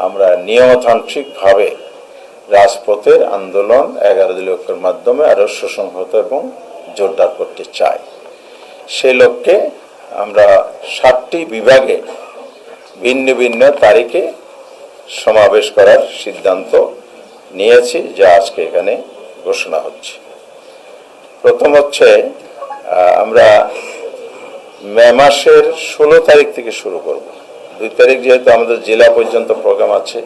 আমরা নিয়মতান্ত্রিকভাবে রাজপথের আন্দোলন 11 দলীয় ঐক্যের মাধ্যমে আরো সুসংহত এবং জোরদার করতে চাই। সেই লক্ষ্যে আমরা 7টি বিভাগে ভিন্ন ভিন্ন তারিখে সমাবেশ করার সিদ্ধান্ত নিয়েছি, যা আজকে এখানে ঘোষণা হচ্ছে। প্রথম হচ্ছে আমরা মে মাসের 16 তারিখ থেকে শুরু করব। 2 তারিখ যেহেতু আমাদের জেলা পর্যন্ত প্রোগ্রাম আছে,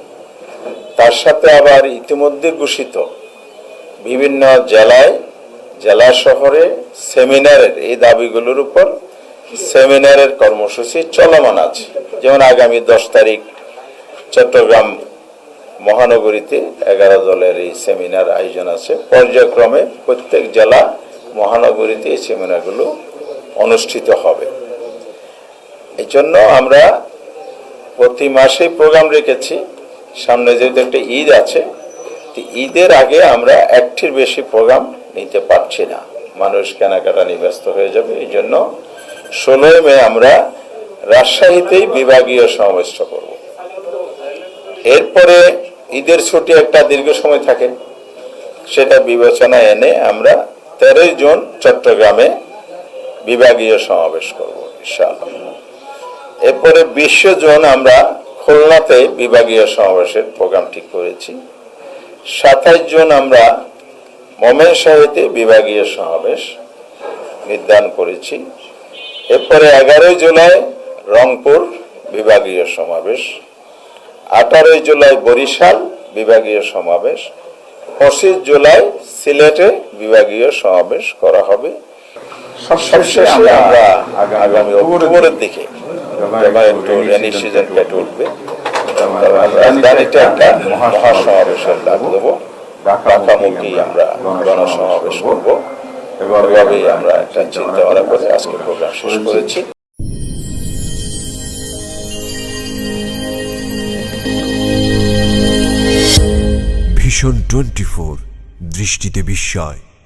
তার সাথে আবার ইতিমধ্যে ঘোষিত বিভিন্ন জেলায়, জেলা শহরে সেমিনারের এই দাবিগুলোর উপর সেমিনারের কর্মসূচি চলমান আছে। যেমন আগামী 10 তারিখ চট্টগ্রাম মহানগরীতে 11 দলের এই সেমিনার আয়োজন আছে। পর্যায়ক্রমে প্রত্যেক জেলা মহানগরীতে এই সেমিনারগুলো অনুষ্ঠিত হবে। এই জন্য আমরা প্রতি মাসেই প্রোগ্রাম রেখেছি। সামনে যেহেতু একটা ঈদ আছে, ঈদের আগে আমরা একটির বেশি প্রোগ্রাম নিতে পারছি না, মানুষ কেনাকাটা নিয়ে ব্যস্ত হয়ে যাবে। এই জন্য 16 মে আমরা রাজশাহীতেই বিভাগীয় সমাবেশ করব। এরপরে ঈদের ছুটি একটা দীর্ঘ সময় থাকে, সেটা বিবেচনায় এনে আমরা 13 জুন চট্টগ্রামে বিভাগীয় সমাবেশ করব ইনশাআল্লাহ। এরপরে 20 জুন আমরা খুলনাতে বিভাগীয় সমাবেশের প্রোগ্রাম ঠিক করেছি। 27 জুন আমরা ময়মনসিংহতে বিভাগীয় সমাবেশ নির্ধারণ করেছি। এরপরে 11 জুলাই রংপুর বিভাগীয় সমাবেশ, 18 জুলাই বরিশাল বিভাগীয় সমাবেশ, 25 জুলাই সিলেটে বিভাগীয় সমাবেশ করা হবে। সবশেষে আমরা আগামী অক্টোবরের দিকে একটু রেনি সিজন কেটে উঠবে, রাজধানীতে একটা মহাসমাবেশের ডাক দেবো। ঢাকামুখী আমরা গণসমাবেশ করবো। এভাবেই আমরা একটা চিন্তা ভাবনা করে আজকে প্রোগ্রাম শেষ করেছি। ভিশন 24, দৃষ্টিতে বিস্ময়।